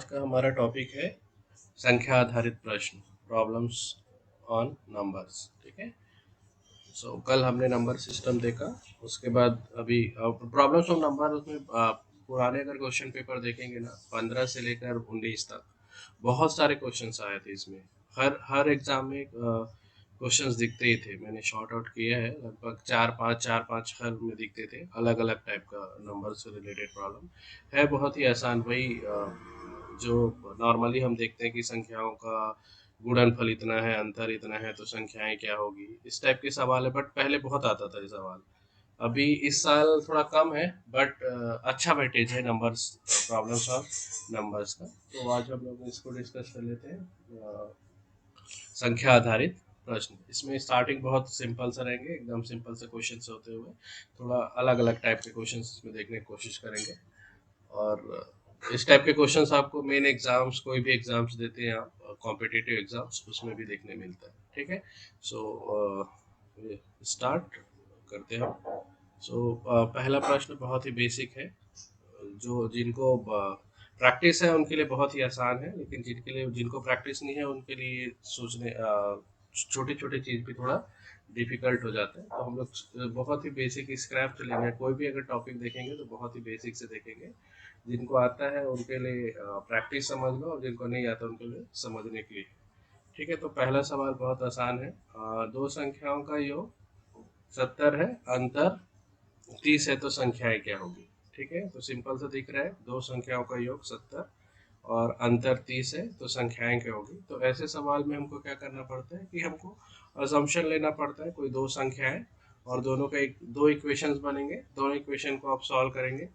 आज का हमारा टॉपिक है संख्या आधारित प्रश्न, प्रॉब्लम्स ऑन नंबर्स। ठीक है। कल हमने नंबर सिस्टम देखा, उसके बाद अभी प्रॉब्लम्स ऑन नंबर, उसमें पुराने अगर क्वेश्चन पेपर देखेंगे ना, 15 से लेकर 19 तक बहुत सारे क्वेश्चंस आए थे इसमें। हर एग्जाम में क्वेश्चंस दिखते ही थे। मैंने शॉर्ट आउट किया है, लगभग चार पांच हर में दिखते थे। अलग अलग टाइप का नंबर से रिलेटेड प्रॉब्लम है, बहुत ही आसान। वही जो नॉर्मली हम देखते हैं कि संख्याओं का गुणनफल इतना है, अंतर इतना है, तो संख्याएं क्या होगी, इस टाइप के सवाल है। बट पहले बहुत आता था ये सवाल। अभी इस साल थोड़ा कम है, बट अच्छा वेटेज है नंबर्स, प्रॉब्लम्स और नंबर्स का। तो आज हम लोग इसको डिस्कस कर लेते हैं। संख्या आधारित प्रश्न, इसमें स्टार्टिंग बहुत सिंपल से रहेंगे, एकदम सिंपल से क्वेश्चन से होते हुए थोड़ा अलग अलग टाइप के क्वेश्चन इसमें देखने की कोशिश करेंगे। और इस टाइप के क्वेश्चंस आपको मेन एग्जाम्स, कोई भी एग्जाम्स देते हैं आप, कॉम्पिटिटिव एग्जाम्स, उसमें भी देखने मिलता है। ठीक है। स्टार्ट करते हैं हम। पहला प्रश्न बहुत ही बेसिक है। जो जिनको प्रैक्टिस है उनके लिए बहुत ही आसान है, लेकिन जिनको प्रैक्टिस नहीं है उनके लिए सोचने छोटी छोटी चीज़ भी थोड़ा डिफिकल्ट हो जाता है। तो हम लोग बहुत ही बेसिक स्क्रैप चलेंगे। कोई भी अगर टॉपिक देखेंगे तो बहुत ही बेसिक से देखेंगे। जिनको आता है उनके लिए प्रैक्टिस समझ लो, और जिनको नहीं आता उनके लिए समझने के लिए। ठीक है। तो पहला सवाल बहुत आसान है। दो संख्याओं का योग 70 है, अंतर 30 है, तो संख्याएं क्या होगी। ठीक है। तो सिंपल से दिख रहा है, दो संख्याओं का योग 70 और अंतर 30 है, तो संख्याएं क्या होगी। तो ऐसे सवाल में हमको क्या करना पड़ता है कि हमको अजम्पशन लेना पड़ता है। कोई दो संख्या है और दोनों का दो इक्वेशंस बनेंगे, दोनों इक्वेशन को आप सॉल्व करेंगे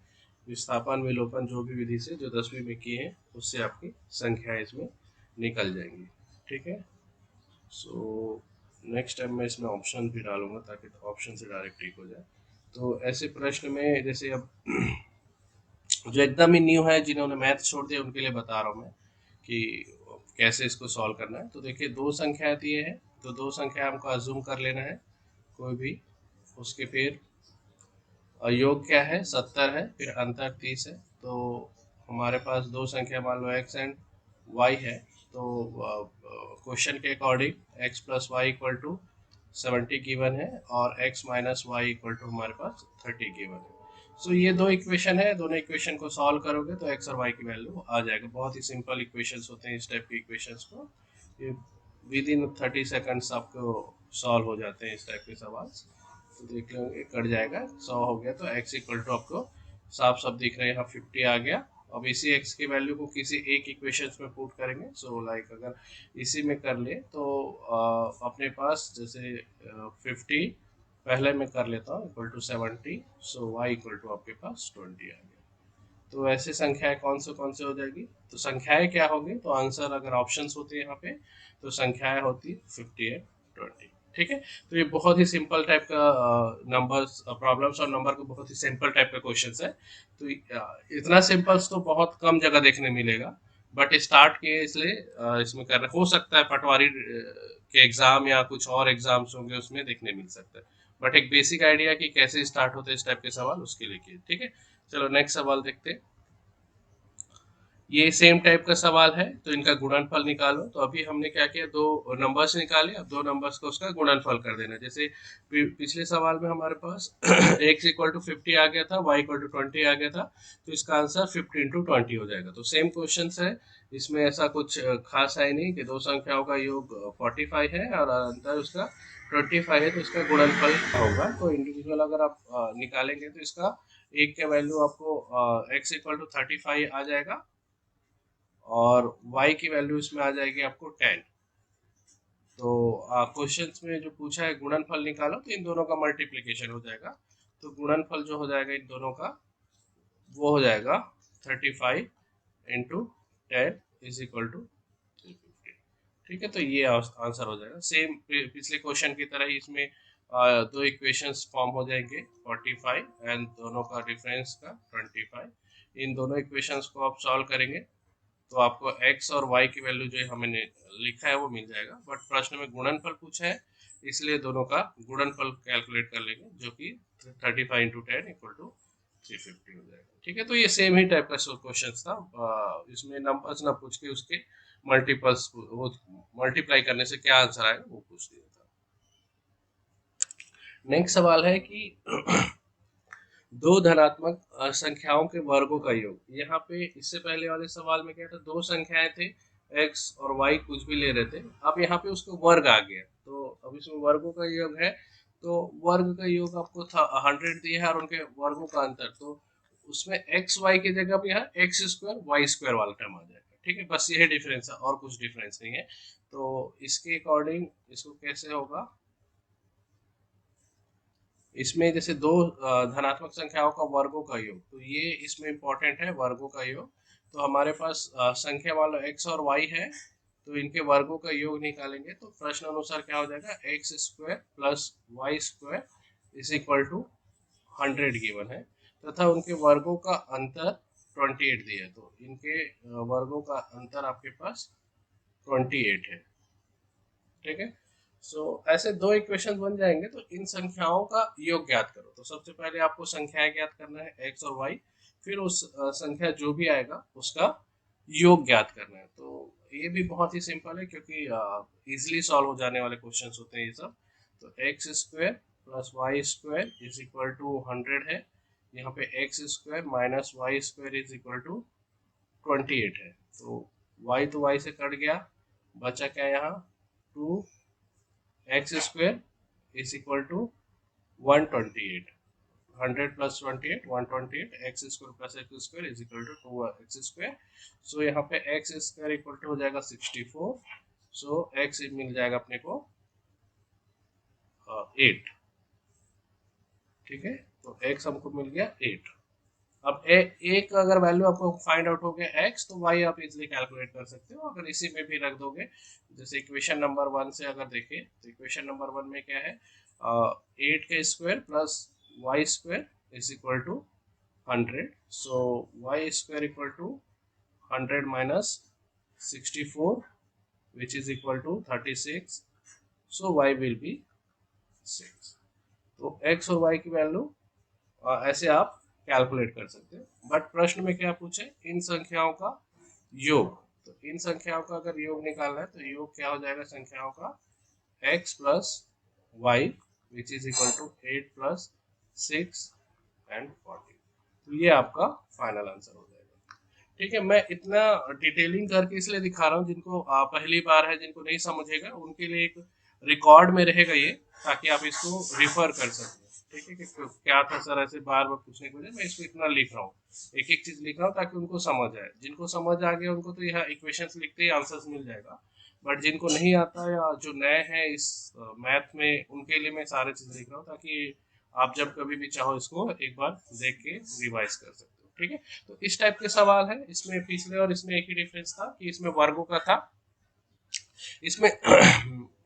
विस्थापन विलोपन जो भी विधि से, जो 10वीं में किए हैं, उससे आपकी संख्याएं इसमें निकल जाएंगी। ठीक है। सो नेक्स्ट टाइम मैं इसमें ऑप्शन भी डालूंगा ताकि ऑप्शन से डायरेक्ट ठीक हो जाए। तो ऐसे प्रश्न में जैसे अब जो एकदम ही न्यू है, जिन्होंने मैथ छोड़ दिया, उनके लिए बता रहा हूँ मैं कि कैसे इसको सॉल्व करना है। तो देखिए, दो संख्या दिए हैं, तो दो संख्या हमको अज्यूम कर लेना है कोई भी। उसके फिर योग क्या है, 70 है, फिर अंतर 30 है। तो हमारे पास दो संख्या मान लो x एंड y है। तो क्वेश्चन के according x plus y equal to 70 given है, और x minus y equal to हमारे पास 30 गिवन है। ये दो इक्वेशन है, दोनों इक्वेशन को सॉल्व करोगे तो x और y की वैल्यू आ जाएगा। बहुत ही सिंपल इक्वेशंस होते हैं इस टाइप के इक्वेशंस को। ये विद इन 30 सेकंड्स आपको सॉल्व हो जाते हैं इस टाइप के सवाल। तो देख लेंगे, कट जाएगा, 100 हो गया। तो x इक्वल टू आपको साफ साफ दिख रहा है, यहाँ 50 आ गया। अब इसी x की वैल्यू को किसी एक इक्वेशन में पुट करेंगे। लाइक अगर इसी में कर ले तो अपने पास जैसे 50 पहले में कर लेता हूँ equal to 70। y equal to आपके पास 20 आ गया। तो ऐसे संख्याएं कौन से हो जाएगी। तो संख्याएं क्या होगी, तो आंसर अगर ऑप्शंस होते हैं यहाँ पे, तो संख्याएं होती 50 एंड 20। ठीक है। तो ये बहुत ही सिंपल टाइप का नंबर्स, प्रॉब्लम्स और नंबर को बहुत ही सिंपल टाइप का क्वेश्चन है। तो इतना सिंपल्स तो बहुत कम जगह देखने मिलेगा। बट स्टार्ट किए इसलिए इसमें कर रहे, हो सकता है पटवारी के एग्जाम या कुछ और एग्जाम्स होंगे उसमें देखने मिल सकता है। बट एक बेसिक आइडिया कि कैसे स्टार्ट होते हैं इस टाइप के सवाल, उसके लिए किए। ठीक है। चलो नेक्स्ट सवाल देखते हैं। ये सेम टाइप का सवाल है, तो इनका गुणनफल निकालो। तो अभी हमने क्या किया, दो नंबर्स निकाले, अब दो नंबर्स को उसका गुणनफल कर देना। जैसे पिछले सवाल में हमारे पास x इक्वल टू 50 आ गया था, y इक्वल टू 20 आ गया था, तो इसका आंसर 50 इंटू 20 हो जाएगा। तो सेम क्वेश्चन है, इसमें ऐसा कुछ खास है नहीं कि दो संख्याओं का योग 45 है और अंतर उसका 25 है, तो इसका गुणनफल होगा। तो इंडिविजुअल अगर आप निकालेंगे तो इसका एक का वैल्यू आपको x इक्वल टू 35 आ जाएगा, और y की वैल्यू इसमें आ जाएगी आपको 10। तो क्वेश्चंस में जो पूछा है गुणनफल निकालो, तो इन दोनों का मल्टीप्लिकेशन हो जाएगा। तो गुणनफल जो हो जाएगा इन दोनों का, वो हो जाएगा 35 इंटू 10 इज इक्वल टू 350। ठीक है। तो ये आंसर हो जाएगा। सेम पिछले क्वेश्चन की तरह ही इसमें दो इक्वेशंस फॉर्म हो जाएंगे, 45 एंड दोनों का डिफरेंस का 25। इन दोनों इक्वेशंस को आप सॉल्व करेंगे तो आपको x और y की वैल्यू जो हमने लिखा है वो मिल जाएगा। बट प्रश्न में गुणनफल पूछा है, इसलिए दोनों का गुणनफल कैलकुलेट कर लेंगे, जो कि 35 इंटू 10 इक्वल टू 350 हो जाएगा। ठीक है, तो ये सेम ही टाइप का क्वेश्चन था। इसमें नंबर्स ना पूछ के उसके मल्टीपल्स, वो मल्टीप्लाई करने से क्या आंसर आएगा वो पूछ दिया था। नेक्स्ट सवाल है कि दो धनात्मक संख्याओं के वर्गों का योग। यहाँ पे इससे पहले वाले सवाल में क्या था, दो संख्याएं थे x और y कुछ भी ले रहे थे, अब यहाँ पे उसका वर्ग आ गया, तो अब इसमें वर्गों का योग है, तो वर्ग का योग आपको था 100 दिया है और उनके वर्गों का अंतर, तो उसमें एक्स वाई की जगह पे यहाँ एक्स स्क्वायर वाई स्क्वायर वाला टर्म आ जाएगा। ठीक है, बस यही डिफरेंस है और कुछ डिफरेंस नहीं है। तो इसके अकॉर्डिंग इसको कैसे होगा, इसमें जैसे दो धनात्मक संख्याओं का वर्गों का योग, तो ये इसमें इंपॉर्टेंट है वर्गों का योग। तो हमारे पास संख्या वाला x और y है, तो इनके वर्गों का योग निकालेंगे तो प्रश्न अनुसार क्या हो जाएगा, x square plus y square is equal to 100 given है, तथा उनके वर्गों का अंतर 28 दिया है, तो इनके वर्गों का अंतर आपके पास 28 है। ठीक है, सो ऐसे दो इक्वेशन बन जाएंगे, तो इन संख्याओं का योग ज्ञात करो। तो सबसे पहले आपको संख्याएं ज्ञात करना है एक्स और वाई, फिर उस संख्या जो भी आएगा उसका योग ज्ञात करना है। तो ये भी बहुत ही सिंपल है, क्योंकि इजिली सॉल्व हो जाने वाले क्वेश्चन होते हैं ये सब। तो x square plus y square is equal to 100 है, यहाँ पे x square minus y square is equal to 28 है, तो वाई तो वाई से कट गया, बचा क्या यहाँ, 2 x square is equal to 128, 100 plus 28 128, x square plus x square is equal to 2 x square. So यहाँ पे एक्स स्क्वायर इक्वल टू हो जाएगा 64, सो एक्स मिल जाएगा अपने को 8। ठीक है, तो एक्स हमको मिल गया 8। अब एक अगर वैल्यू आपको फाइंड आउट हो गया एक्स, तो वाई आप इजिली कैलकुलेट कर सकते हो अगर इसी में भी रख दोगे। जैसे इक्वेशन नंबर 1 से अगर देखें, तो इक्वेशन नंबर 1 में क्या है, 8 का square plus y square is equal to 100, so y square equal to 100 minus 64 which is equal to 36, so y will be 6। तो एक्स और वाई की वैल्यू ऐसे आप कैलकुलेट कर सकते हैं। बट प्रश्न में क्या पूछे, इन संख्याओं का योग, तो इन संख्याओं का अगर योग निकालना है तो योग क्या हो जाएगा संख्याओं का, x plus y which is equal to 8 plus 6 and 40। तो ये आपका फाइनल आंसर हो जाएगा। ठीक है, मैं इतना डिटेलिंग करके इसलिए दिखा रहा हूँ, जिनको पहली बार है, जिनको नहीं समझेगा उनके लिए एक रिकॉर्ड में रहेगा ये, ताकि आप इसको रिफर कर सकें। ठीक है, कि क्या था सर, ऐसे बार बार पूछने के बजाय मैं इसको इतना लिख रहा हूँ, एक एक चीज लिख रहा हूँ ताकि उनको समझ आए। जिनको समझ आ गया उनको तो यह इक्वेशंस लिखते ही आंसर्स मिल जाएगा, बट जिनको नहीं आता या जो नए हैं इस मैथ में, उनके लिए मैं सारे चीज लिख रहा हूँ, ताकि आप जब कभी भी चाहो इसको एक बार देख के रिवाइज कर सकते हो। ठीक है, तो इस टाइप के सवाल है। इसमें पिछले और इसमें एक ही डिफरेंस था कि इसमें वर्गों का था, इसमें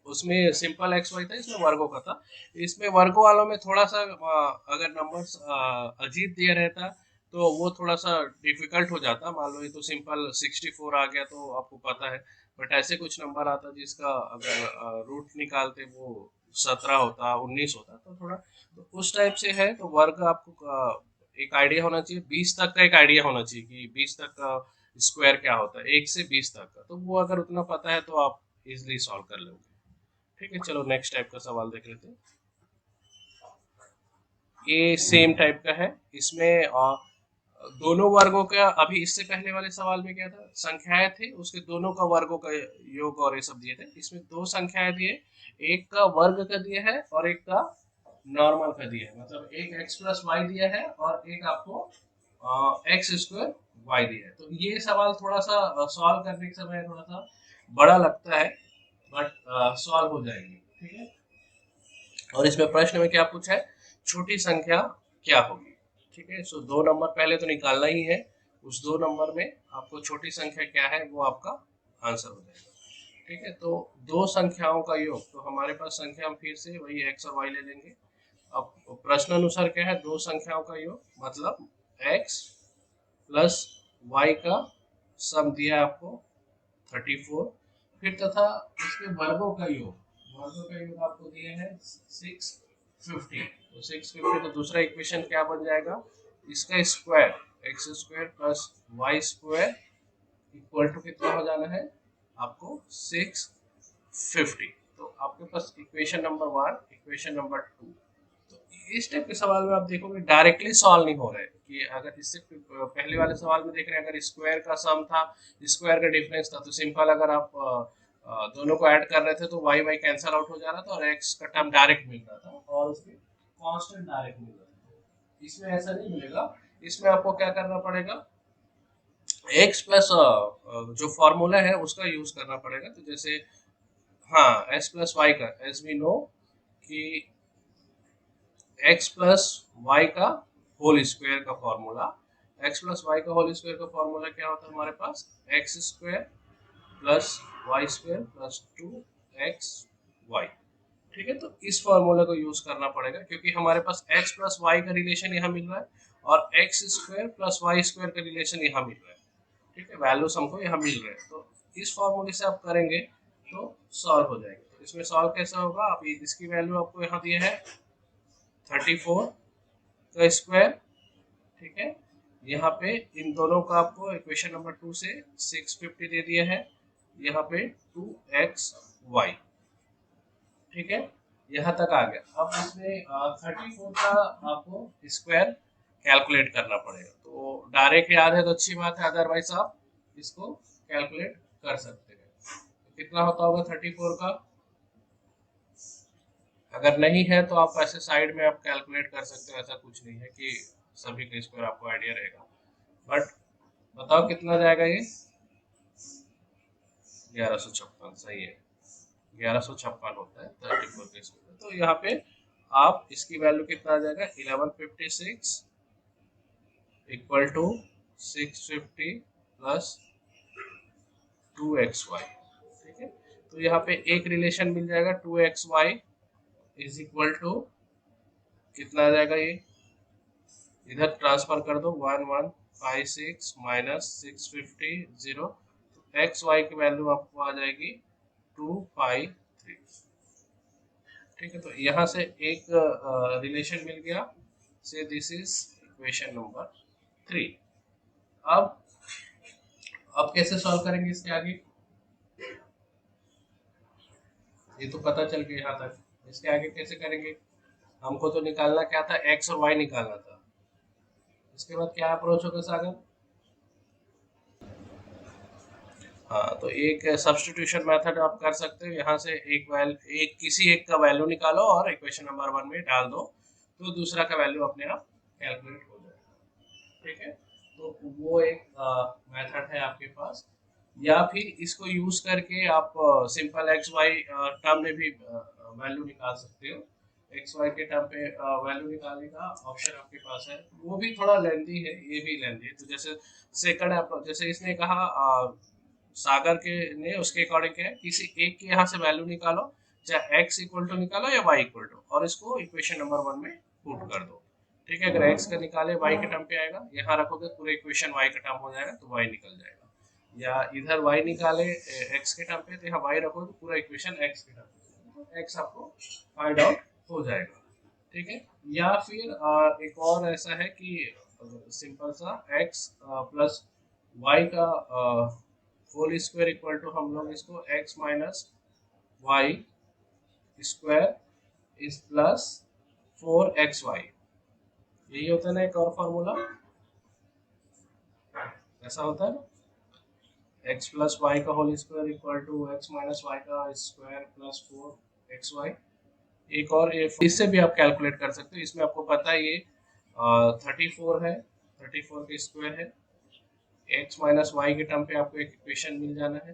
उसमें सिंपल एक्स वाई था, इसमें वर्गों का था। इसमें वर्गों वालों में थोड़ा सा अगर नंबर्स अजीब दिया रहता तो वो थोड़ा सा डिफिकल्ट हो जाता। मान लो ये तो सिंपल 64 आ गया तो आपको पता है, बट ऐसे कुछ नंबर आता जिसका अगर रूट निकालते वो 17 होता 19 होता, तो थोड़ा तो उस टाइप से है। तो वर्ग आपको एक आइडिया होना चाहिए, 20 तक का एक आइडिया होना चाहिए कि 20 तक का स्क्वायर क्या होता है, 1 से 20 तक का, तो वो अगर उतना पता है तो आप इजिली सॉल्व कर लोगे। ठीक है, चलो नेक्स्ट टाइप का सवाल देख लेते हैं। ये सेम टाइप का है, इसमें दोनों वर्गों का, अभी इससे पहले वाले सवाल में क्या था, संख्याएं थे उसके दोनों का वर्गों का योग और ये सब दिए थे। इसमें दो संख्याएं दिए, एक का वर्ग का दिया है और एक का नॉर्मल का दिया है, मतलब एक एक्स प्लस वाई दिया है और एक आपको एक्स स्क्वायर वाई दिया है। तो ये सवाल थोड़ा सा सॉल्व करने के समय थोड़ा सा बड़ा लगता है, बट सॉल्व हो जाएगी। ठीक है, और इसमें प्रश्न में क्या पूछा है, छोटी संख्या क्या होगी। ठीक है, सो दो नंबर पहले तो निकालना ही है, उस दो नंबर में आपको छोटी संख्या क्या है वो आपका आंसर हो जाएगा। ठीक है, तो दो संख्याओं का योग, तो हमारे पास संख्या हम फिर से वही एक्स और वाई ले लेंगे। अब प्रश्न अनुसार क्या है, दो संख्याओं का योग मतलब एक्स प्लस वाई का सम दिया है आपको 34, फिर तथा इसके वर्गों का योग, वर्गों का योग आपको दिया है 650, तो 650, तो दूसरा इक्वेशन क्या बन जाएगा, इसका square x square plus y square equal to कितना हो जाना है आपको 650। तो आपके पास इक्वेशन नंबर 1, इक्वेशन नंबर 2। तो इस टाइप के सवाल में आप देखोगे डायरेक्टली सॉल्व नहीं हो रहे कि अगर इससे पहले वाले सवाल में देख रहे हैं अगर स्क्वायर का सम था, स्क्वायर का डिफरेंस था, तो सिंपल अगर आप दोनों को ऐड कर रहे थे तो वाई वाई कैंसल आउट हो जा रहा था और एक्स का टर्म डायरेक्ट मिल रहा था और उसके कांस्टेंट डायरेक्ट मिल रहा था। इसमें ऐसा नहीं मिलेगा, इसमें आपको क्या करना पड़ेगा, एक्स प्लस जो फॉर्मूला है उसका यूज करना पड़ेगा। तो जैसे हाँ एस प्लस वाई का, एस वी नो कि एक्स प्लस वाई का होल स्क्वायर का फॉर्मूला, एक्स प्लस वाई का होल स्क्वायर का फॉर्मूला क्या होता है हमारे पास, x square plus y square plus 2 x y. ठीक है, तो इस फॉर्मूले को यूज करना पड़ेगा क्योंकि हमारे पास एक्स प्लस वाई का रिलेशन यहाँ मिल रहा है और x square plus y square का रिलेशन यहाँ मिल रहा है। ठीक है, वैल्यूज हमको यहाँ मिल रहे हैं, तो इस फॉर्मूले से आप करेंगे तो सॉल्व हो जाएगा। तो इसमें सॉल्व कैसा होगा, आप इसकी वैल्यू आपको यहाँ दिया है 34 का स्क्वायर। ठीक है, यहाँ पे इन दोनों का आपको इक्वेशन नंबर 2 से 650 दे दिया है, यहाँ पे 2xy। ठीक है, यहाँ तक आ गया। अब इसमें 34 का आपको स्क्वायर कैलकुलेट करना पड़ेगा। तो डायरेक्ट याद है तो अच्छी बात है, अदरवाइज आप इसको कैलकुलेट कर सकते हैं। तो कितना होता होगा 34 का, अगर नहीं है तो आप ऐसे साइड में आप कैलकुलेट कर सकते हो, ऐसा कुछ नहीं है कि सभी का स्क्वायर आपको आइडिया रहेगा। बट बताओ कितना जाएगा ये, 1156 सही है, 1156 होता है 34 का स्क्वायर। तो यहाँ पे आप इसकी वैल्यू कितना आ जाएगा, 1156 इक्वल टू 650 प्लस 2xy। ठीक है, तो यहाँ पे एक रिलेशन मिल जाएगा 2xy इज इक्वल टू कितना आ जाएगा, ये इधर ट्रांसफर कर दो 1156 माइनस 650 0, तो एक्स वाई की वैल्यू आपको आ जाएगी 253। ठीक है, तो यहाँ से एक रिलेशन मिल गया, से दिस इज इक्वेशन नंबर 3। अब कैसे सॉल्व करेंगे इसके आगे, ये तो पता चल गया यहाँ तक, इसके आगे कैसे करेंगे, हमको तो निकालना क्या था, एक्स और वाई निकालना था। इसके बाद क्या अप्रोच होगा सागर, हाँ तो एक सब्स्टिट्यूशन मेथड आप कर सकते हो, यहाँ से एक किसी एक का वैल्यू निकालो और इक्वेशन नंबर 1 में डाल दो, तो दूसरा का वैल्यू अपने आप कैलकुलेट हो जाएगा। ठीक है, तो वो एक मेथड है आपके पास, या फिर इसको यूज करके आप सिंपल एक्स वाई टर्म में भी वैल्यू निकाल सकते हो। एक्स वाई के टर्म पे वैल्यू निकालने का ऑप्शन आपके पास है, वो भी थोड़ा लेंदी है, ये भी लेंदी है। तो जैसे सेकंड अप्रोच, जैसे इसने कहा सागर के ने, उसके अकॉर्डिंग क्या है, किसी एक के यहाँ से वैल्यू निकालो, चाहे x इक्वल टू निकालो या y इक्वल टू, और इसको इक्वेशन नंबर 1 में पुट कर दो। ठीक है, अगर x का निकाले y के टर्म पे आएगा, यहाँ रखोगे पूरे इक्वेशन y का टर्म हो जाएगा तो y निकल जाएगा, या इधर y निकाले x के टर्म पे तो यहाँ y रखोगे तो पूरा इक्वेशन x के टर्म पे, तो x आपको फाइंड आउट हो जाएगा। ठीक है, या फिर एक और ऐसा है कि सिंपल सा x प्लस y का होल स्क्वायर इक्वल टू, हम लोग इसको x minus y square is plus 4xy, यही होता है ना एक और फॉर्मूला, ऐसा होता है ना, x प्लस वाई का whole square equal to x minus y का स्क्वायर प्लस 4xy। एक और इससे भी आप कैलकुलेट कर सकते हो, इसमें आपको पता है ये 34 है, 34 का स्क्वायर है, x माइनस वाई के टर्म पे आपको एक इक्वेशन मिल जाना है,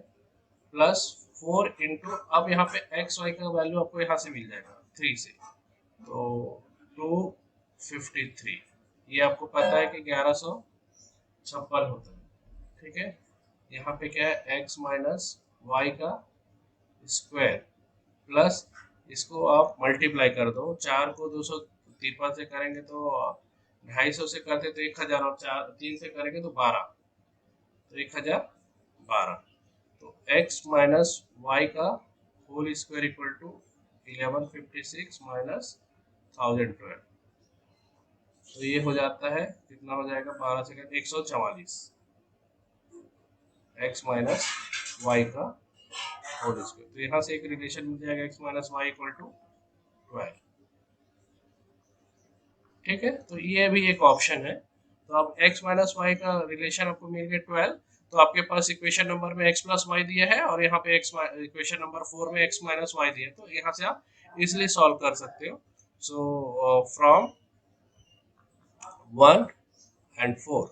प्लस 4 इंटू, अब यहाँ पे एक्स वाई का वैल्यू आपको यहाँ से मिल जाएगा 3 से, तो 253, ये आपको पता है कि 1156 होता है। ठीक है, यहाँ पे क्या है, x माइनस वाई का स्क्वायर प्लस, इसको आप मल्टीप्लाई कर दो, 4 को 253 से करेंगे तो 250 से करते तो 1000, और 3 से करेंगे तो 12, तो 1012, तो x माइनस वाई का whole square equal to 1156 minus 1012, तो ये हो जाता है, कितना हो जाएगा, 12 सेकंड 144 x माइनस वाई का होल स्क्वायर। तो यहाँ से एक रिलेशन मिल जाएगा x minus y equal to 12। ठीक है, तो ये भी एक ऑप्शन है। तो अब x माइनस वाई का रिलेशन आपको मिल गया 12। तो आपके पास इक्वेशन नंबर में x प्लस वाई दिया है और यहाँ पे इक्वेशन नंबर 4 में x माइनस वाई दिया है, तो यहाँ से आप इसलिए सॉल्व कर सकते हो। So from 1 and 4,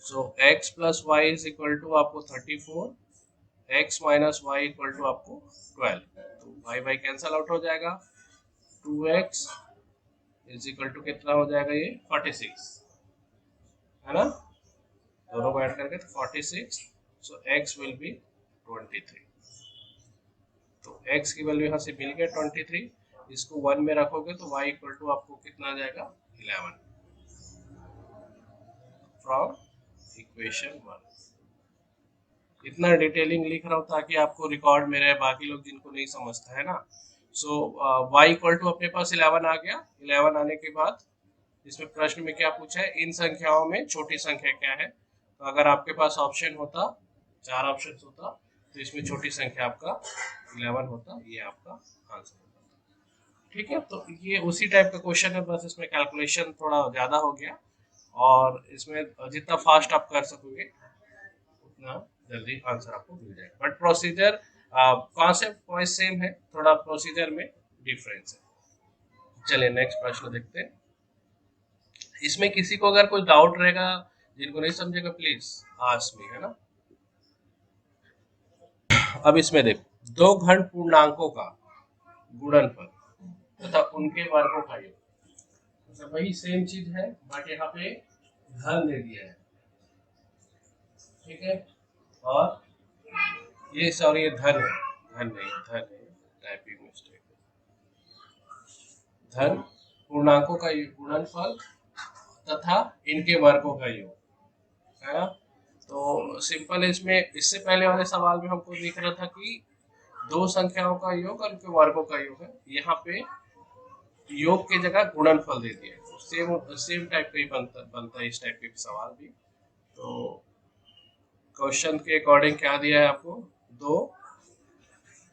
so x plus y is equal to आपको 34, x minus y equal to आपको 12। तो वाई वाई कैंसल आउट हो जाएगा, 2x इज इक्वल टू कितना हो जाएगा, ये 46 है ना, दोनों को ऐड करके तो 46। सो x विल बी 23। तो x की वैल्यू यहाँ से मिल गया 23, इसको 1 में रखोगे तो y इक्वल टू आपको कितना आ जाएगा, 11 फ्रॉम इक्वेशन 1। इतना डिटेलिंग लिख रहा हूँ ताकि आपको रिकॉर्ड में रहे, बाकी लोग जिनको नहीं समझता है ना। सो y इक्वल टू अपने पास 11 आ गया। 11 आने के बाद इसमें प्रश्न में क्या पूछा है, इन संख्याओं में छोटी संख्या क्या है। तो अगर आपके पास ऑप्शन होता, 4 ऑप्शन होता, तो इसमें छोटी संख्या आपका 11 होता, ये आपका आंसर होता। ठीक है, तो ये उसी टाइप का क्वेश्चन है, बस इसमें कैलकुलेशन थोड़ा ज़्यादा हो गया, और इसमें जितना फास्ट आप कर सकोगे उतना जल्दी आंसर आपको मिल जाएगा। But procedure concept wise same है, थोड़ा प्रोसीजर में डिफरेंस है। चलिए नेक्स्ट प्रश्न देखते हैं। इसमें किसी को अगर कोई डाउट रहेगा, जिनको नहीं समझेगा, प्लीज आस्क मी, है ना। अब इसमें देखो, दो घन पूर्णांकों का गुणनफल तथा उनके वर्गों का योग, मतलब वही सेम चीज है बट यहाँ पे धन दे दिया है। ठीक है, और ये सॉरी ये धन है, धन नहीं, धन है, टाइपिंग मिस्टेक। धन पूर्णांकों का गुणनफल तथा इनके वर्गों का योग, है ना। तो सिंपल है, इसमें इससे पहले वाले सवाल में हमको दिख रहा था कि दो संख्याओं का योग और उनके वर्गों का योग है, यहाँ पे योग की जगह गुणनफल दे दिया है। सेम सेम टाइप का ही बनता है इस टाइप के सवाल भी। तो क्वेश्चन के अकॉर्डिंग क्या दिया है आपको, दो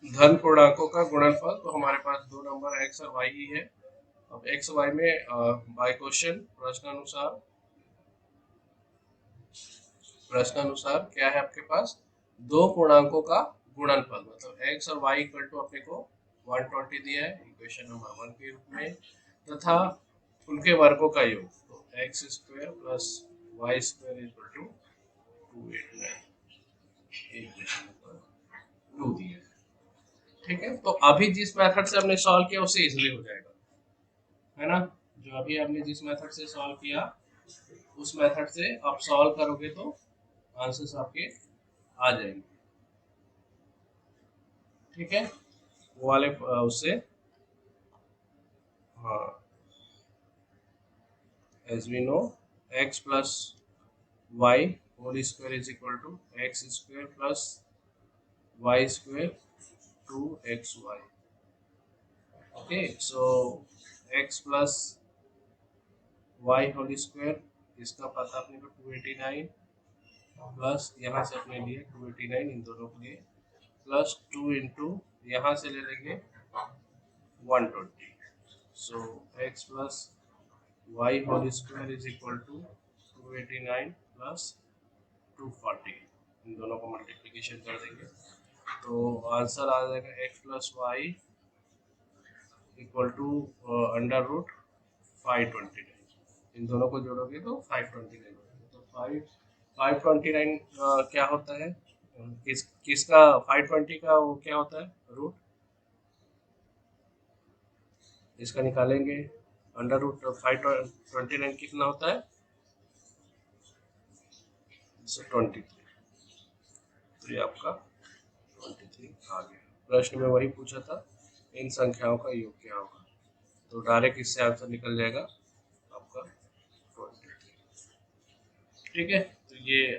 धन पूर्णांकों का गुणनफल। तो हमारे पास दो नंबर x और y ही है। अब x y में बाय क्वेश्चन प्रश्न अनुसार क्या है आपके पास, दो पूर्णांकों का गुणनफल, मतलब x और y इक्वल टू अपने को 120 दिया है इक्वेशन नंबर 1 के रूप में, तथा उनके वर्गों का योग, तो x square plus y square equal to 289 equation number 2 दिया है। ठीक है, तो अभी जिस मेथड से हमने सॉल्व किया उससे इजीली हो जाएगा, है ना। जो अभी आपने जिस मेथड से सॉल्व किया उस मेथड से आप सॉल्व करोगे तो आंसर्स आपके आ जाएंगे। ठीक है, वो वाले उससे, हाँ, as we know x plus y whole square is equal to x square plus y square 2xy। Okay, so x plus y whole square, इसका पता अपने को 289, प्लस यहाँ से अपने लिए 289, इन दोनों के लिए प्लस 2 इंटू यहाँ से ले लेंगे 120। So x plus y whole square is equal to 289 plus 240, इन दोनों को मल्टीप्लिकेशन कर देंगे तो आंसर आ जाएगा x plus y equal to under root 529। इन दोनों को जोड़ोगे तो 529 होगा। तो 529 क्या होता है, किसका 520 का वो क्या होता है रूट, इसका निकालेंगे। अंडर रूट 529 कितना होता है, 23। तो ये आपका 23 आ गया। प्रश्न में वही पूछा था, इन संख्याओं का योग क्या होगा, तो डायरेक्ट इससे आंसर निकल जाएगा आपका 23। ठीक है, तो ये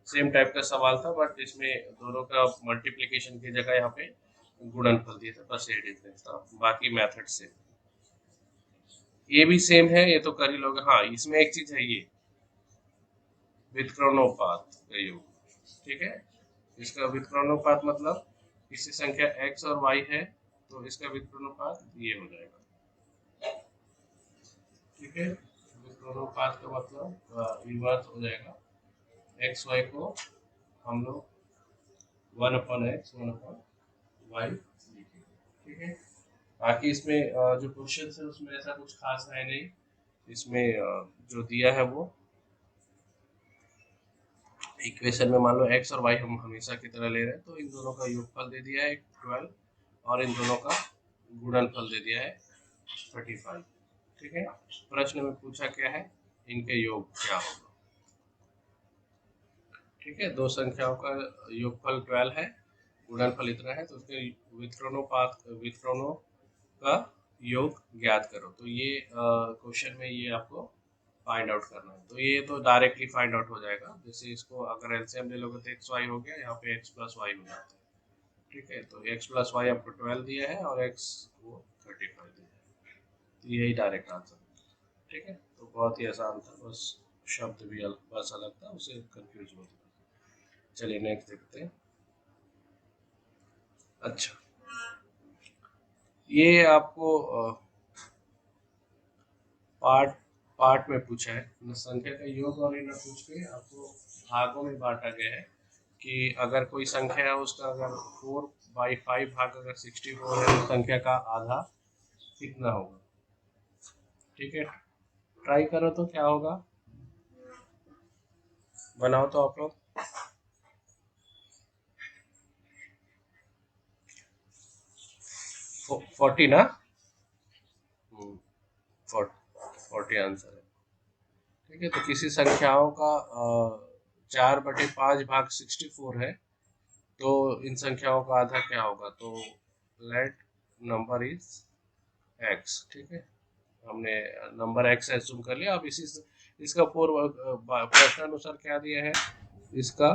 सेम टाइप का सवाल था बट इसमें दोनों का मल्टीप्लिकेशन की जगह यहाँ पे गुणनफल दिया था, बस ये डिफरेंस था, बाकी मेथड से। ये भी सेम है, ये तो कर ही लोगे। हाँ, इसमें एक चीज है, ये व्युत्क्रमणोपात का योग, ठीक है। इसका व्युत्क्रमणोपात मतलब किसी संख्या x और y है तो इसका व्युत्क्रमणोपात ये हो जाएगा, ठीक है। व्युत्क्रमणोपात का मतलब इन्वर्स हो जाएगा, एक्स वाई को हम लोग 1/x 1/y लिखेंगे, ठीक है। बाकी इसमें जो क्वेश्चन है उसमें ऐसा कुछ खास है नहीं। इसमें जो दिया है वो इक्वेशन में मान लो x और y हम हमेशा की तरह ले रहे हैं, तो इन दोनों का योगफल दे दिया है 12 और इन दोनों का गुणनफल दे दिया है 35, ठीक है। प्रश्न में पूछा क्या है, इनके योग क्या होगा, ठीक है। दो संख्याओं का योगफल 12 है, गुणनफल इतना है, तो उसके व्युत्क्रमणों का योग ज्ञात करो। तो ये क्वेश्चन में ये आपको फाइंड आउट करना है, तो ये तो डायरेक्टली फाइंड आउट हो जाएगा। जैसे इसको अगर एलसीएम ले लोगे तो एक्स वाई हो गया, यहाँ पे एक्स प्लस वाई हो जाता है, ठीक है। तो एक्स प्लस वाई आपको 12 दिया है और एक्स को 35 दिया है, तो यही डायरेक्ट आंसर है, ठीक है। तो बहुत ही आसान था, बस शब्द भी बस अलग था, उसे कंफ्यूज मत करो। चलिए नेक्स्ट देखते हैं। अच्छा, ये आपको पार्ट पार्ट में पूछा है, संख्या का योग और इन्हें पूछ के आपको भागों में बांटा गया है कि अगर कोई संख्या है उसका अगर 4/5 भाग अगर 64 है तो संख्या का आधा कितना होगा, ठीक है। ट्राई करो तो क्या होगा, बनाओ तो आप लोग। 40 ना, 40 आंसर है, ठीक है। तो किसी संख्याओं का 4/5 भाग 64 है, तो इन संख्याओं का आधा क्या होगा, तो लेट नंबर इज x, ठीक है। हमने नंबर x एज्यूम कर लिया। अब इसी इसका पूर्व प्रश्नानुसार क्या दिया है, इसका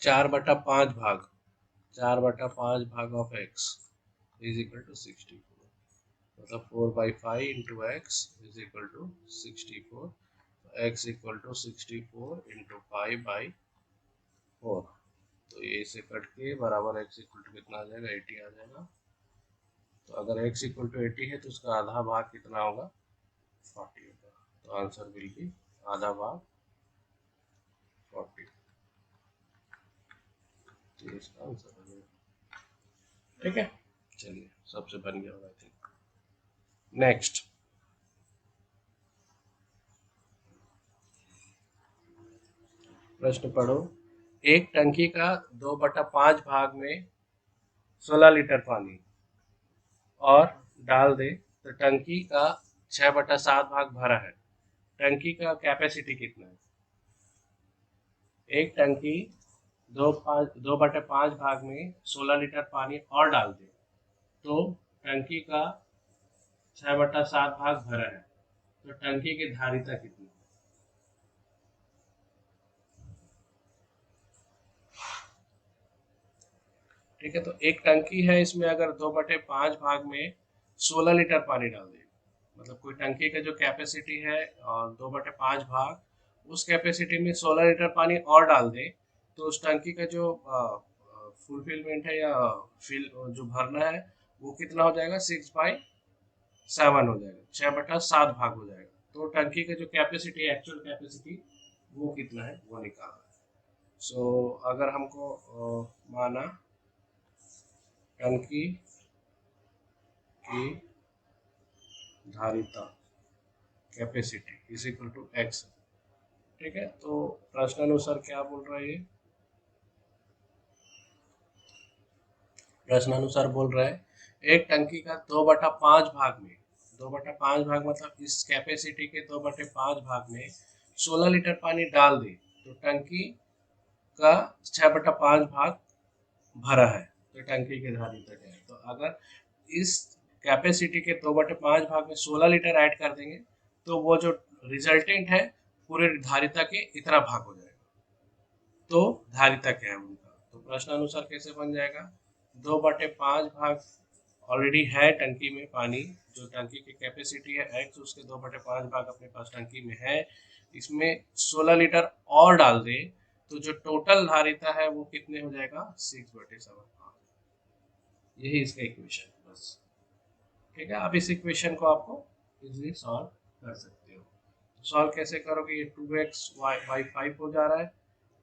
4/5 भाग 4/5 भाग of x is equal to 64, मतलब 4/5 into x is equal to 64, x equal to 64 into 5/4, तो ये इसे कट के बराबर x इक्वल टू कितना आ जाएगा, 80 आ जाएगा। तो अगर x इक्वल टू 80 है तो उसका आधा भाग कितना होगा, 40 होगा। तो आंसर विल बी आधा भाग 40, तो इसका आंसर हो जाएगा, ठीक है। चलिए सबसे बन गया होगा आई थिंक। नेक्स्ट प्रश्न पढ़ो। एक टंकी का 2/5 भाग में 16 लीटर पानी और डाल दे तो टंकी का 6/7 भाग भरा है, टंकी का कैपेसिटी कितना है। एक टंकी 2/5 भाग में 16 लीटर पानी और डाल दे तो टंकी का 6/7 भाग भरा है, तो टंकी की धारिता कितनी है। ठीक है, तो एक टंकी है, इसमें अगर 2/5 भाग में 16 लीटर पानी डाल दे, मतलब कोई टंकी का जो कैपेसिटी है और 2/5 भाग उस कैपेसिटी में 16 लीटर पानी और डाल दे, तो उस टंकी का जो फुलफिलमेंट है या फिल जो भरना है वो कितना हो जाएगा, 6/7 हो जाएगा, 6/7 भाग हो जाएगा। तो टंकी का जो कैपेसिटी है, एक्चुअल कैपेसिटी वो कितना है वो निकालना है। सो अगर हमको माना टंकी की धारिता capacity is equal to x, ठीक है। तो प्रश्नानुसार क्या बोल रहा है ये, प्रश्नानुसार बोल रहा है एक टंकी का 2/5 भाग में, 2/5 भाग मतलब इस कैपेसिटी के 2/5 भाग में 16 लीटर पानी डाल दे तो टंकी का 6/5 भाग भरा है, तो टंकी की धारिता क्या है। तो अगर इस कैपेसिटी के 2/5 भाग में 16 लीटर ऐड कर देंगे तो वो जो रिजल्टेंट है पूरे धारिता के इतना भाग हो जाएगा, तो धारिता क्या है उनका। तो प्रश्न अनुसार कैसे बन जाएगा, 2/5 भाग ऑलरेडी है टंकी में पानी, जो टंकी की कैपेसिटी है x, उसके 2/5 भाग अपने पास टंकी में है, इसमें 16 लीटर और डाल दे तो जो टोटल धारिता है वो कितने हो जाएगा, 6/7। यही इसका इक्वेशन है बस। ठीक है, अब इस इक्वेशन को आपको इजीली सॉल्व कर सकते हो। सॉल्व कैसे करोगे, ये 2x बाई 5 हो जा रहा है,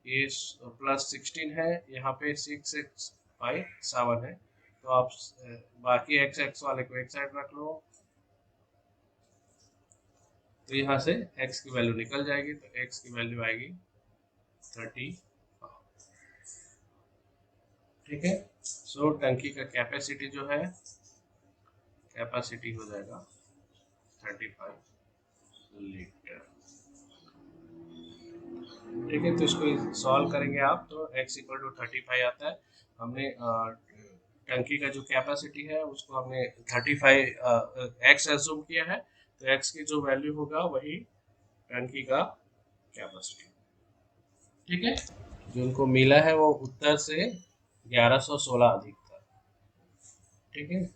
ये प्लस 16 है, यहाँ पे 6x बाई 7 है, तो आप बाकी x वाले को एक साइड रख लो, तो यहाँ से x की वैल्यू निकल जाएगी, तो x की वैल्यू आएगी 30। ठीक है, सो टंकी का कैपेसिटी जो है, कैपेसिटी हो जाएगा 35 लीटर। ठीक है, तो इसको सॉल्व करेंगे आप, तो x इक्वल टू 35 आता है। हमने टंकी का जो कैपेसिटी है उसको हमने 35 x एज्यूम किया है, तो x की जो वैल्यू होगा वही टंकी का कैपेसिटी। ठीक है, जो उनको मिला है वो उत्तर से 1116 अधिक था। ठीक है,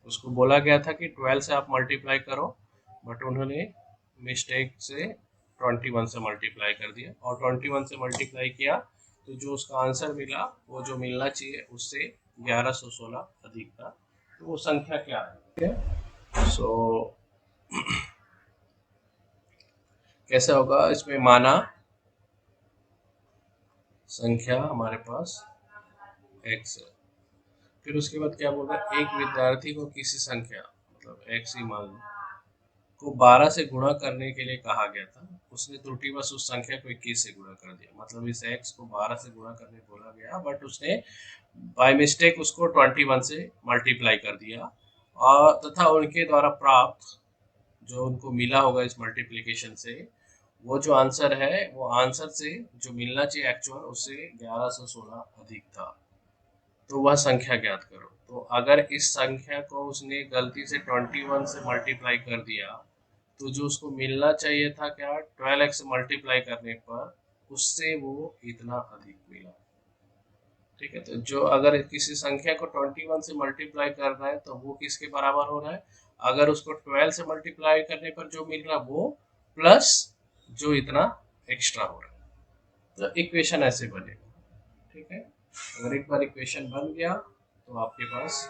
उसको बोला गया था कि 12 से आप मल्टीप्लाई करो, बट उन्होंने मिस्टेक से 21 से मल्टीप्लाई कर दिया, और 21 से मल्टीप्लाई किया तो जो उसका आंसर मिला वो जो मिलना चाहिए उससे 1116 अधिक था। तो वो संख्या क्या है? ठीक है, सो कैसे होगा, इसमें माना संख्या हमारे पास x है, फिर उसके बाद क्या बोल रहा है, एक विद्यार्थी को किसी संख्या मतलब x ही मान लो को 12 से गुणा करने के लिए कहा गया था, उसने त्रुटिवश उस संख्या को 21 से गुणा कर दिया। मतलब इस x को 12 से गुणा करने बोला गया, बट उसने बाय मिस्टेक उसको 21 से मल्टीप्लाई कर दिया, और तथा उनके द्वारा प्राप्त जो उनको मिला होगा इस मल्टीप्लिकेशन से, वो जो आंसर है वो आंसर से जो मिलना चाहिए एक्चुअल उससे 1116 अधिक था, तो वह संख्या ज्ञात करो। तो अगर इस संख्या को उसने गलती से 21 से मल्टीप्लाई कर दिया, तो जो उसको मिलना चाहिए था क्या, 12x से मल्टीप्लाई करने पर उससे वो इतना अधिक मिला। ठीक है, तो जो अगर किसी संख्या को 21 से मल्टीप्लाई कर रहा है तो वो किसके बराबर हो रहा है, अगर उसको 12 से मल्टीप्लाई करने पर जो मिल रहा है वो प्लस जो इतना एक्स्ट्रा हो रहा है, तो इक्वेशन ऐसे बनेगा। ठीक है, अगर एक बार इक्वेशन बन गया तो आपके पास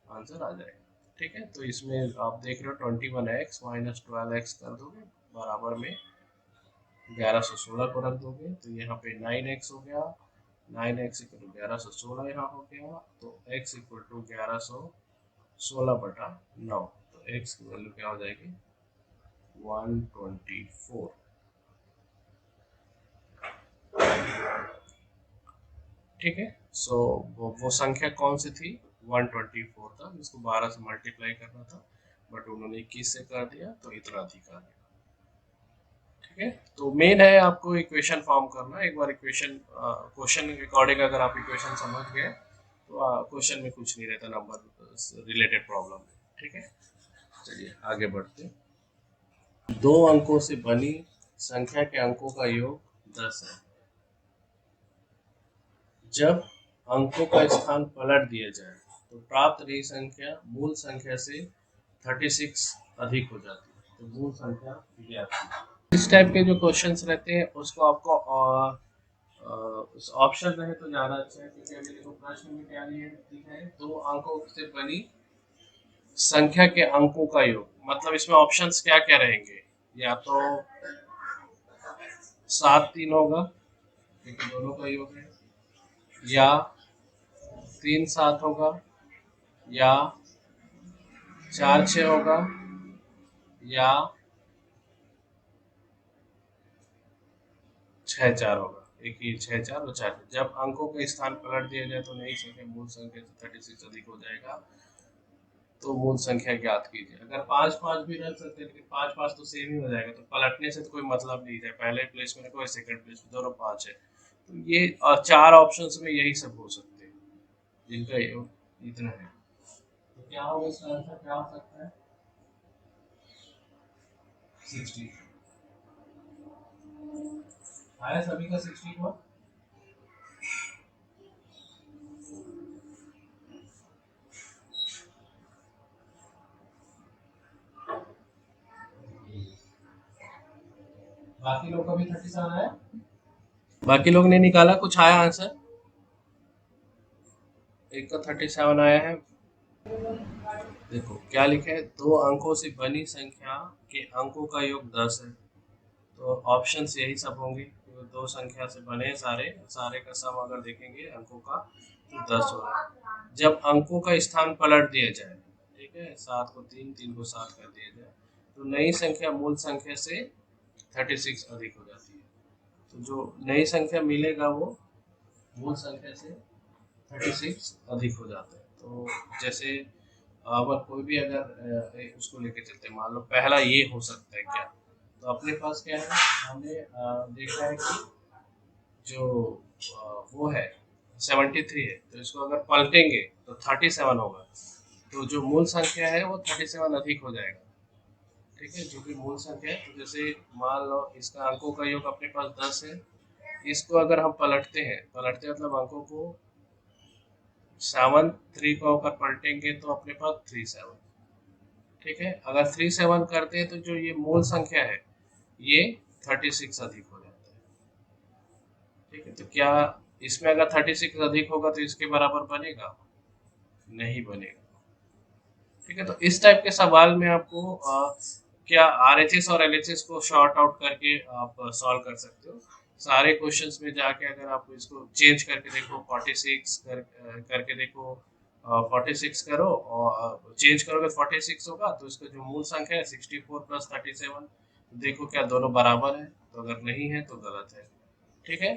आंसर आ जाएगा। ठीक है, तो इसमें आप देख रहे हो 21x माइनस 12x कर दोगे, बराबर में 1116 को रख दोगे, तो यहाँ पे 9x हो गया, 9x इक्वल टू 1116 यहाँ हो गया, तो x इक्वल टू 1116/9, तो x की वैल्यू क्या हो जाएगी, 124। ठीक है, सो वो संख्या कौन सी थी, 124 था, जिसको 12 से मल्टीप्लाई करना था, बट उन्होंने 21 से कर दिया, तो इतना अधिक आ गया। ठीक है, तो मेन है आपको इक्वेशन फॉर्म करना। एक बार इक्वेशन क्वेश्चन के अकॉर्डिंग अगर आप इक्वेशन समझ गए तो क्वेश्चन में कुछ नहीं रहता नंबर रिलेटेड प्रॉब्लम में। ठीक है, चलिए आगे बढ़ते हैं। दो अंकों से बनी संख्या के अंकों का योग 10 है। जब अंकों का स्थान पलट दिया जाए तो प्राप्त रही संख्या मूल संख्या से 36 अधिक हो जाती है, तो मूल संख्या ज्ञात कीजिए। इस टाइप के जो क्वेश्चंस रहते हैं उसको आपको ऑप्शन रहे तो ज़्यादा अच्छा है, क्योंकि अभी देखो प्रश्न में क्या लिखा है, दो अंकों से बनी संख्या के अंकों का योग, मतलब इसमें ऑप्शंस क्या क्या रहेंगे, या तो 7 3 होगा क्योंकि दोनों का योग है, या 3 7 होगा, या 4 6 होगा, या 6 4 होगा। एक ही 6 4 और 4। जब अंकों का स्थान पलट दिया जाए तो नई संख्या मूल संख्या से 36 अधिक हो जाएगा, तो मूल संख्या ज्ञात कीजिए। अगर 5 5 भी रख सकते हैं, लेकिन 5 5 तो सेम ही हो जाएगा, तो पलटने से तो कोई मतलब नहीं है, पहले प्लेस में रखो सेकंड प्लेस में, दोनों 5 है, तो ये 4 ऑप्शंस में यही सब हो सकते हैं जिनका योग इतना है। तो क्या होगा, इसका आंसर क्या हो सकता है, 60। आया सभी का 60 को। बाकी लोग का भी 37 आया? बाकी लोग ने निकाला, कुछ आया आंसर? एक का 37 आया है। देखो क्या लिखे है, दो अंकों से बनी संख्या के अंकों का योग 10 है। तो ऑप्शन यही सब होंगे, क्योंकि दो संख्या से बने हैं, सारे सारे का सम अगर देखेंगे अंकों का तो 10 हो रहा है। जब अंकों का स्थान पलट दिया जाए, ठीक है, 7 को 3, 3 को 7 कर दिया जाए, तो नई संख्या मूल संख्या से 36 अधिक हो जाती है। तो जो नई संख्या मिलेगा वो मूल संख्या से 36 अधिक हो जाता है। तो जैसे अगर कोई भी अगर उसको लेके चलते हैं, मान लो पहला ये हो सकता है क्या, तो अपने पास क्या है, हमने देखा है कि जो वो है 73 है, तो इसको अगर पलटेंगे तो 37 होगा। तो जो मूल संख्या है वो 37 अधिक हो जाएगा। ठीक है, जो कि मूल संख्या है, तो जैसे मान लो इसका अंकों का योग अपने पास 10 है, इसको अगर हम पलटते मतलब अंकों को 7 3 को अगर पलटेंगे तो अपने पास 37। ठीक है, अगर 37 करते हैं तो जो ये मूल संख्या है ये 36 अधिक हो जाता है। ठीक है, तो क्या इसमें अगर 36 अधिक होगा तो इसके बराबर बनेगा? नहीं बनेगा। ठीक है, तो इस टाइप के सवाल में आपको क्या आरएचएस और एलएचएस को शॉर्ट आउट करके आप सॉल्व कर सकते हो। सारे क्वेश्चंस में जाके अगर आप इसको चेंज करके देखो, 46 करके देखो, 46 करो और चेंज करोगे 46 होगा, तो इसका जो मूल संख्या है 64 प्लस 37, देखो क्या दोनों बराबर है, तो अगर नहीं है तो गलत है। ठीक है,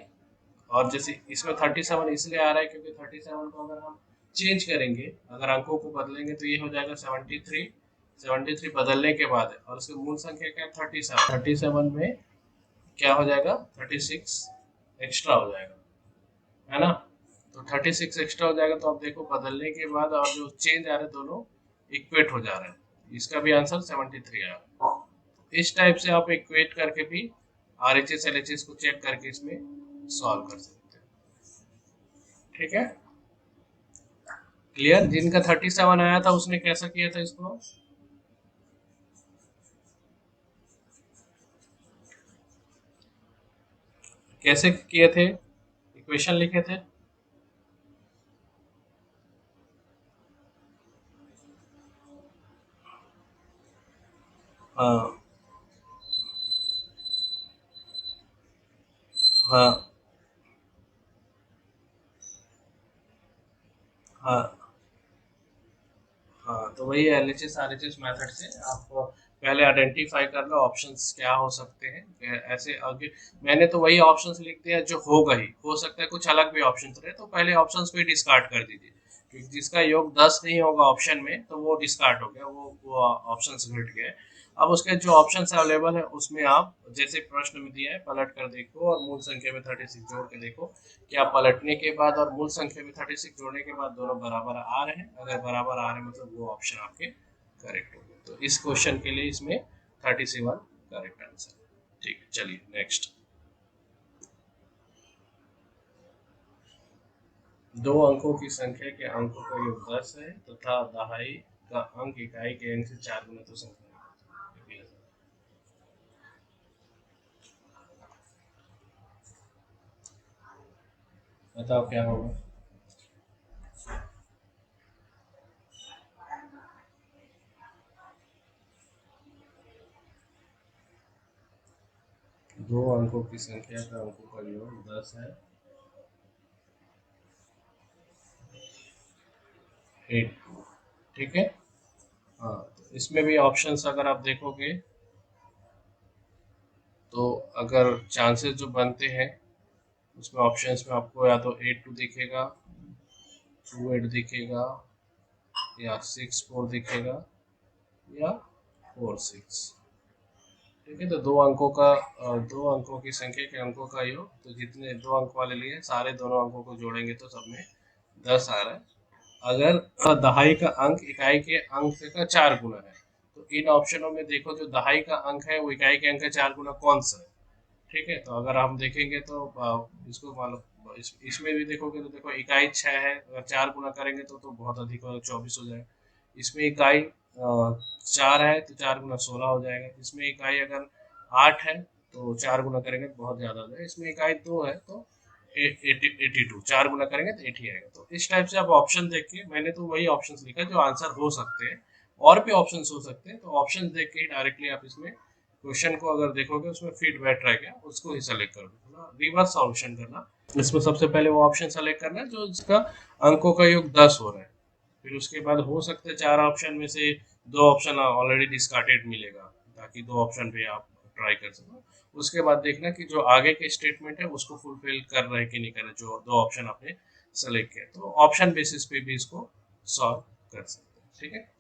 और जैसे इसमें 37 इसलिए आ रहा है क्योंकि 37 को अगर हम चेंज करेंगे, अगर अंकों को बदलेंगे तो ये हो जाएगा 73। 73 बदलने के बाद है, और उसकी मूल संख्या क्या है 37। 37 में क्या हो जाएगा 36 एक्स्ट्रा हो जाएगा, है ना। तो 36 एक्स्ट्रा हो जाएगा, तो अब देखो बदलने के बाद और जो चेंज आ रहे हैं दोनों इक्वेट हो जा रहे हैं, इसका भी आंसर 73 आ रहा है। इस टाइप से आप इक्वेट करके भी आरएचएस एलएचएस को चेक करके इसमें सॉल्व कर सकते हैं। ठीक है, क्लियर। जिनका 37 आया था उसने कैसा किया था इसको? कैसे किए थे, इक्वेशन लिखे थे? हाँ हाँ हाँ हाँ, तो वही एलएचएस आरएचएस मेथड से आप पहले आइडेंटिफाई कर लो ऑप्शंस क्या हो सकते हैं, ऐसे आगे मैंने तो वही ऑप्शंस लिख दिया जो होगा ही, हो सकता है कुछ अलग भी ऑप्शंस रहे, तो पहले ऑप्शंस को ही डिस्कार्ड कर दीजिए, क्योंकि जिसका योग 10 नहीं होगा ऑप्शन में तो वो डिस्कार्ड हो गया, वो ऑप्शंस घट गए। अब उसके जो ऑप्शंस अवेलेबल है उसमें आप जैसे प्रश्न में दिया है पलट कर देखो और मूल संख्या में 36 जोड़ के देखो, क्या पलटने के बाद और मूल संख्या में 36 जोड़ने के बाद दोनों बराबर आ रहे हैं? अगर बराबर आ रहे हैं मतलब वो ऑप्शन आपके करेक्ट होंगे। तो इस क्वेश्चन के लिए इसमें 37 करेक्ट आंसर। ठीक है, चलिए नेक्स्ट। दो अंकों की संख्या के अंकों का योग 10 है तथा दहाई का अंक इकाई के अंक से 4 गुना तो संख्या। बताओ क्या होगा? दो अंकों की संख्या का अंकों का योग 10 है, 8। ठीक है, हाँ, तो इसमें भी ऑप्शंस अगर आप देखोगे तो अगर चांसेस जो बनते हैं उसमें ऑप्शंस में आपको या तो 8 2 दिखेगा, 2 8 दिखेगा, या 6 4 दिखेगा, या 4 6। ठीक है, तो दो अंकों की संख्या के अंकों का योग, तो जितने दो अंक वाले लिए सारे दोनों अंकों को जोड़ेंगे तो सब में 10 आ रहा है। अगर दहाई का अंक इकाई के अंक का 4 गुना है, तो इन ऑप्शनों में देखो जो दहाई का अंक है वो इकाई के अंक का 4 गुना कौन सा है। ठीक है, तो अगर हम देखेंगे तो इसको मानो इसमें भी देखोगे तो देखो इकाई 6 है, अगर 4 गुना करेंगे तो बहुत अधिक होगा, 24 हो जाएगा। इसमें इकाई 4 है तो 4 गुना 16 हो जाएगा। इसमें इकाई अगर 8 है तो 4 गुना करेंगे तो बहुत ज़्यादा है, इसमें इकाई 2 है तो 82, 4 गुना करेंगे तो 80 आएगा। तो इस टाइप से आप ऑप्शन देख के, मैंने तो वही ऑप्शंस लिखा जो आंसर हो सकते हैं, और भी ऑप्शंस हो सकते हैं, तो ऑप्शंस देख के ही डायरेक्टली आप इसमें क्वेश्चन को अगर देखोगे उसमें फिट बैठ रहेगा उसको ही सेलेक्ट करोगे ना, रिवर्स सॉल्यूशन करना। इसमें सबसे पहले वो ऑप्शन सेलेक्ट करना है जो इसका अंकों का योग 10 हो रहा है, फिर उसके बाद हो सकते हैं 4 ऑप्शन में से 2 ऑप्शन ऑलरेडी डिस्कार्डेड मिलेगा, ताकि 2 ऑप्शन पे आप ट्राई कर सको। उसके बाद देखना कि जो आगे के स्टेटमेंट है उसको फुलफिल कर रहे हैं कि नहीं कर रहे, जो 2 ऑप्शन आपने सेलेक्ट किया, तो ऑप्शन बेसिस पे भी इसको सॉल्व कर सकते हैं। ठीक है।